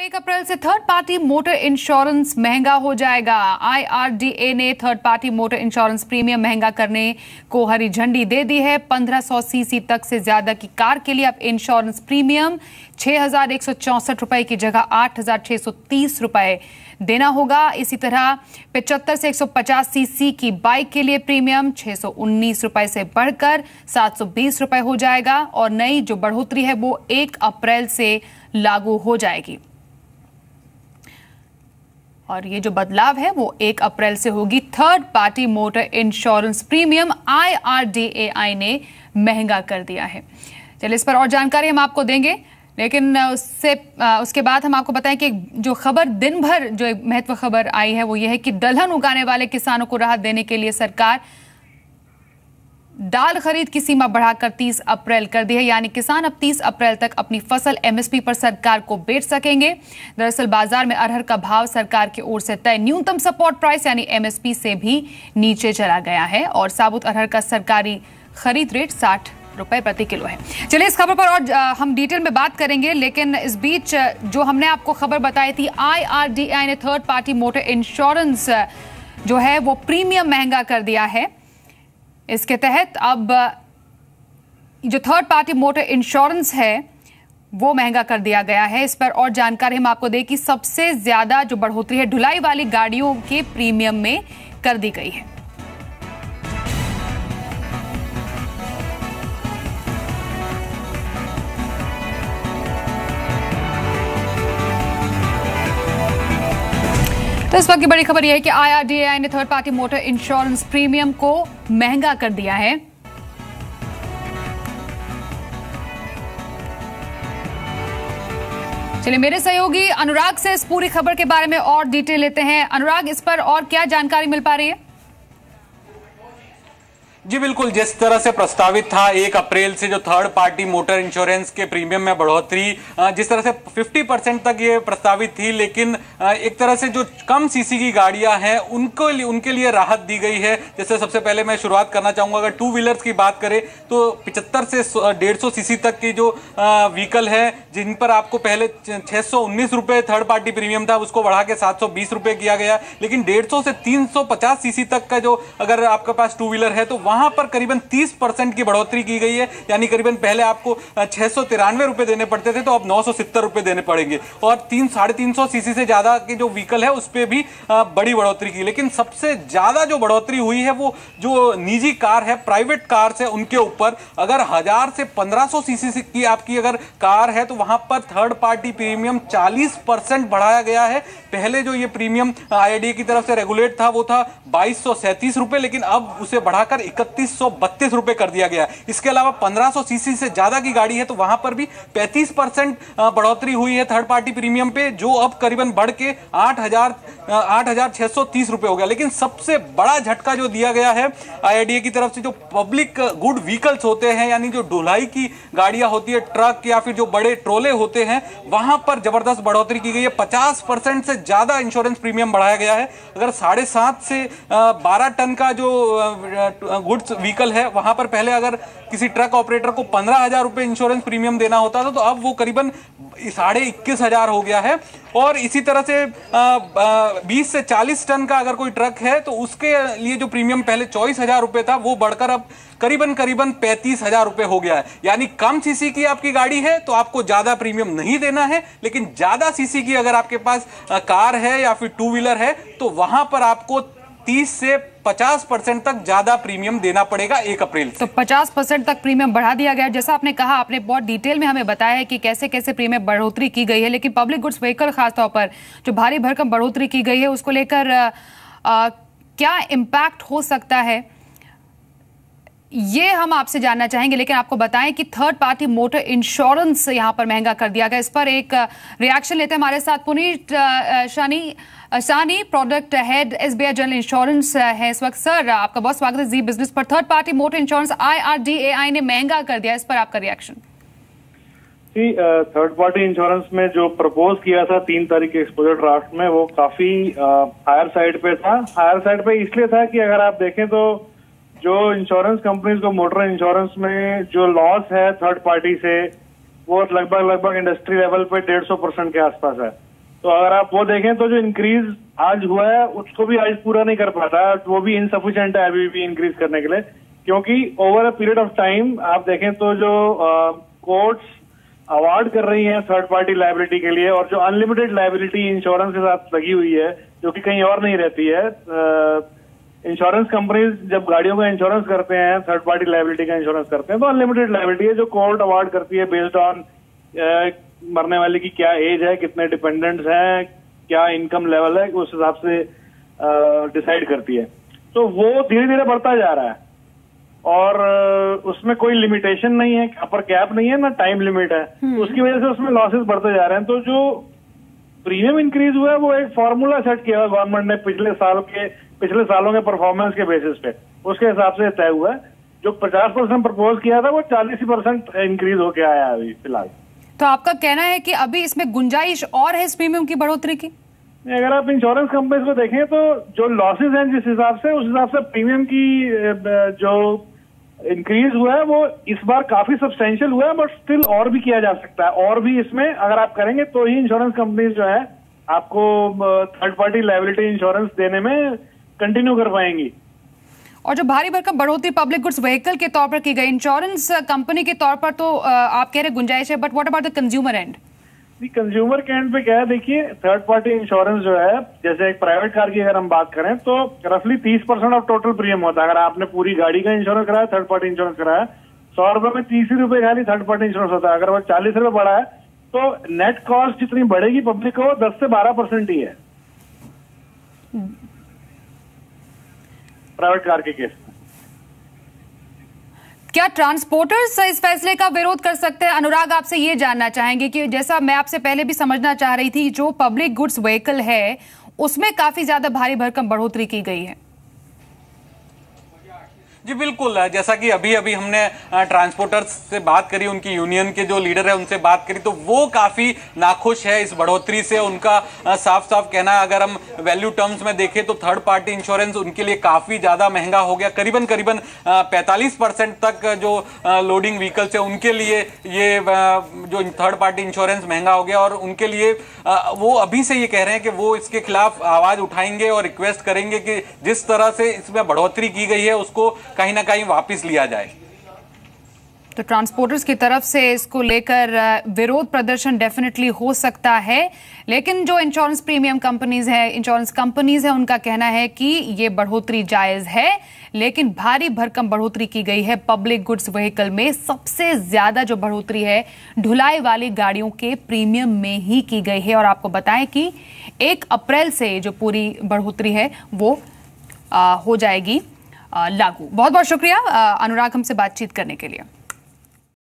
1 अप्रैल से third party motor insurance महंगा हो जाएगा। IRDA ने third party motor insurance premium महंगा करने को हरी झंडी दे दी है। 1500 सीसी तक से ज्यादा की कार के लिए अब इंश्योरेंस प्रीमियम 6,164 रुपए की जगह 8,630 रुपए देना होगा। इसी तरह 75 से 150 सीसी की बाइक के लिए प्रीमियम 619 रुपए से बढ़कर 720 रुपए हो जाएगा और नई जो बढ़ोतरी है वो 1 अप्रैल से लागू हो जाएगी। और ये जो बदलाव है वो 1 अप्रैल से होगी। Third party motor insurance premium IRDAI ने महंगा कर दिया है। चलिए इस पर और जानकारी हम आपको देंगे, लेकिन उसके बाद हम आपको बताएं कि जो खबर दिन भर जो एक महत्व खबर आई है वो ये है कि दलहन उगाने वाले किसानों को राहत देने के लिए सरकार दाल खरीद की सीमा बढ़ाकर 30 अप्रैल कर दी है। यानी किसान अब 30 अप्रैल तक अपनी फसल MSP पर सरकार को बेच सकेंगे। दरअसल बाजार में अरहर का भाव सरकार की ओर से तय न्यूनतम सपोर्ट प्राइस यानी MSP से भी नीचे चला गया है और साबुत अरहर का सरकारी खरीद रेट 60 रुपए प्रति किलो है। चलिए इस खबर पर और हम डिटेल में बात करेंगे, लेकिन इस बीच जो हमने आपको खबर बताई थी, IRDAI ने थर्ड पार्टी मोटर इंश्योरेंस जो है वो प्रीमियम महंगा कर दिया है। इसके तहत अब जो थर्ड पार्टी मोटर इंश्योरेंस है वो महंगा कर दिया गया है। इस पर और जानकारी हम आपको दें कि सबसे ज्यादा जो बढ़ोतरी है ढुलाई वाली गाड़ियों के प्रीमियम में कर दी गई है। तो इस वक्त की बड़ी खबर यह है कि IRDAI ने third party motor insurance premium को महंगा कर दिया है। चलिए मेरे सहयोगी अनुराग से इस पूरी खबर के बारे में और डिटेल लेते हैं। अनुराग, इस पर और क्या जानकारी मिल पा रही है? जी बिल्कुल, जिस तरह से प्रस्तावित था 1 अप्रैल से जो थर्ड पार्टी मोटर इंश्योरेंस के प्रीमियम में बढ़ोतरी, जिस तरह से 50% तक ये प्रस्तावित थी, लेकिन एक तरह से जो कम सीसी की गाड़ियां हैं उनके लिए राहत दी गई है। जैसे सबसे पहले मैं शुरुआत करना चाहूंगा, अगर टू व्हीलर्स की बात करें तो 75 से 150 सीसी तक की जो व्हीकल है जिन पर आपको पहले 619 रुपए थर्ड पार्टी प्रीमियम था उसको बढ़ा के 720 रुपए किया गया। लेकिन 150 से 350 सीसी तक का जो अगर आपके पास टू व्हीलर है तो वहां पर करीबन 30% की बढ़ोतरी की गई है। यानी करीबन पहले आपको 693 रुपए देने पड़ते थे तो अब 970 रुपए देने पड़ेंगे और 350 सीसी से ज्यादा के जो व्हीकल है उस पर भी बड़ी बढ़ोतरी की। लेकिन सबसे ज्यादा जो बढ़ोतरी हुई है वो जो निजी कार है, प्राइवेट कार है, उनके ऊपर अगर 1000 से 1500 सीसी की आपकी अगर कार है तो वहां पर थर्ड पार्टी प्रीमियम 40% बढ़ाया गया है। पहले जो ये प्रीमियम IRDAI की तरफ से रेगुलेट था वो था 2237 रुपए, लेकिन अब उसे बढ़ाकर 3132 रुपए कर दिया गया। इसके अलावा 1500 सीसी से ज्यादा की गाड़ी है तो वहां पर भी 35% बढ़ोतरी हुई है थर्ड पार्टी प्रीमियम पे, जो अब करीबन बढ़ के 8,630 रुपए हो गया। लेकिन सबसे बड़ा झटका जो दिया गया है IRDAI की तरफ से, जो पब्लिक गुड व्हीकल्स होते हैं यानी जो ढुलाई की गाड़ियां होती है, ट्रक या फिर जो बड़े ट्रोले होते हैं, वहां पर जबरदस्त बढ़ोतरी की गई है। 50% से ज्यादा इंश्योरेंस प्रीमियम बढ़ाया गया है। अगर 7.5 से 12 टन का जो गुड्स व्हीकल है वहां पर पहले अगर किसी ट्रक ऑपरेटर को 15,000 रुपए इंश्योरेंस प्रीमियम देना होता था तो अब वो करीबन 21,500 हो गया है। और इसी तरह से 20 से 40 टन का अगर कोई ट्रक है तो उसके लिए जो प्रीमियम पहले 24,000 रुपए था वो बढ़कर अब करीबन 35,000 रुपए हो गया है। यानी कम सीसी की आपकी गाड़ी है तो आपको ज्यादा प्रीमियम नहीं देना है, लेकिन ज्यादा सीसी की अगर आपके पास कार है या फिर टू व्हीलर है तो वहां पर आपको 30 से 50% तक ज्यादा प्रीमियम देना पड़ेगा 1 अप्रैल से। तो 50% तक प्रीमियम बढ़ा दिया गया। जैसा आपने कहा, आपने बहुत डिटेल में हमें बताया है कि कैसे कैसे प्रीमियम बढ़ोतरी की गई है, लेकिन पब्लिक गुड्स व्हीकल खासतौर पर जो भारी भरकम बढ़ोतरी की गई है उसको लेकर क्या इम्पैक्ट हो सकता है ये हम आपसे जानना चाहेंगे। लेकिन आपको बताएं कि थर्ड पार्टी मोटर इंश्योरेंस यहां पर महंगा कर दिया गया। इस पर एक रिएक्शन लेते हैं हमारे साथ पुनीत सानी, product head SBI general insurance है इस वक्त। सर, आपका बहुत स्वागत है जी बिजनेस पर। Third party motor insurance IRDAI ने महंगा कर दिया, इस पर आपका रिएक्शन? जी, थर्ड पार्टी इंश्योरेंस में जो प्रपोज किया था 3 तारीख के एक्सपोजर ड्राफ्ट में वो काफी हायर साइड पे था। हायर साइड पे इसलिए था कि अगर आप देखें तो जो इंश्योरेंस कंपनीज को मोटर इंश्योरेंस में जो लॉस है थर्ड पार्टी से वो लगभग इंडस्ट्री लेवल पे 150% के आसपास है। तो अगर आप वो देखें तो जो इंक्रीज आज हुआ है उसको भी आज पूरा नहीं कर पाता, वो भी इनसफिशिएंट है अभी भी इंक्रीज करने के लिए, क्योंकि over a period of time आप देखें तो जो कोर्ट्स अवार्ड कर रही हैं थर्ड पार्टी लायबिलिटी के लिए, और जो अनलिमिटेड लायबिलिटी इंश्योरेंस के साथ लगी हुई है जो कि कहीं और नहीं रहती है। इंश्योरेंस कंपनीज जब गाड़ियों का इंश्योरेंस करते हैं, थर्ड पार्टी लायबिलिटी का इंश्योरेंस करते हैं, तो अनलिमिटेड लायबिलिटी है जो कोर्ट अवार्ड करती है बेस्ड ऑन मरने वाले की क्या एज है, कितने डिपेंडेंट्स हैं, क्या इनकम लेवल है, उस हिसाब से डिसाइड करती है। तो वो धीरे धीरे बढ़ता जा रहा है और उसमें कोई लिमिटेशन नहीं है, अपर कैप नहीं है, ना टाइम लिमिट है, उसकी वजह से उसमें लॉसेस बढ़ते जा रहे हैं। तो जो प्रीमियम इंक्रीज हुआ है वो एक फॉर्मूला सेट किया है गवर्नमेंट ने पिछले सालों के परफॉर्मेंस के बेसिस पे, उसके हिसाब से तय हुआ है। जो 50% प्रपोज किया था वो 40% इंक्रीज होके आया है अभी फिलहाल। तो आपका कहना है कि अभी इसमें गुंजाइश और है इस प्रीमियम की बढ़ोतरी की? अगर आप इंश्योरेंस कंपनीज को देखें तो जो लॉसेस हैं जिस हिसाब से, उस हिसाब से प्रीमियम की जो इंक्रीज हुआ है वो इस बार काफी सब्सटेंशियल हुआ है, बट स्टिल और भी किया जा सकता है। और भी इसमें अगर आप करेंगे तो ही इंश्योरेंस कंपनीज जो है आपको थर्ड पार्टी लायबिलिटी इंश्योरेंस देने में कंटिन्यू कर पाएंगी। और जो भारी भरकम बढ़ोतरी पब्लिक गुड्स व्हीकल के तौर पर की गई, इंश्योरेंस कंपनी के तौर पर तो आप कह रहे गुंजाइश है, but what about the consumer and? Consumer के एंड पे क्या है, देखिए थर्ड पार्टी इंश्योरेंस जो है, जैसे एक प्राइवेट कार की अगर हम बात करें तो रफली 30% ऑफ टोटल प्रीमियम होता है। अगर आपने पूरी गाड़ी का इंश्योरेंस कराया, थर्ड पार्टी इंश्योरेंस कराया, 100 रुपए में 30 रुपए खाली थर्ड पार्टी इंश्योरेंस होता है। अगर वो 40 रुपए बढ़ा है तो नेट कॉस्ट जितनी बढ़ेगी पब्लिक को 10 से 12% ही है प्राइवेट कार के केस में। क्या ट्रांसपोर्टर्स इस फैसले का विरोध कर सकते हैं? अनुराग, आपसे ये जानना चाहेंगे कि जैसा मैं आपसे पहले भी समझना चाह रही थी, जो पब्लिक गुड्स व्हीकल है उसमें काफी ज्यादा भारी भरकम बढ़ोतरी की गई है। जी बिल्कुल, जैसा कि अभी अभी हमने ट्रांसपोर्टर्स से बात करी, उनकी यूनियन के जो लीडर है उनसे बात करी, तो वो काफी नाखुश है इस बढ़ोतरी से। उनका साफ साफ कहना है, अगर हम वैल्यू टर्म्स में देखें तो थर्ड पार्टी इंश्योरेंस उनके लिए काफी ज्यादा महंगा हो गया। करीबन 45% तक जो लोडिंग व्हीकल्स है उनके लिए ये जो थर्ड पार्टी इंश्योरेंस महंगा हो गया, और उनके लिए वो अभी से ये कह रहे हैं कि वो इसके खिलाफ आवाज उठाएंगे और रिक्वेस्ट करेंगे कि जिस तरह से इसमें बढ़ोतरी की गई है उसको कहीं ना कहीं वापस लिया जाए। तो ट्रांसपोर्टर्स की तरफ से इसको लेकर विरोध प्रदर्शन डेफिनेटली हो सकता है, लेकिन जो इंश्योरेंस प्रीमियम कंपनीज है, इंश्योरेंस कंपनीज है, उनका कहना है कि ये बढ़ोतरी जायज है, लेकिन भारी भरकम बढ़ोतरी की गई है पब्लिक गुड्स व्हीकल में। सबसे ज्यादा जो बढ़ोतरी है ढुलाई वाली गाड़ियों के प्रीमियम में ही की गई है। और आपको बताएं कि 1 अप्रैल से जो पूरी बढ़ोतरी है वो हो जाएगी लागू। बहुत बहुत शुक्रिया अनुराग हमसे बातचीत करने के लिए।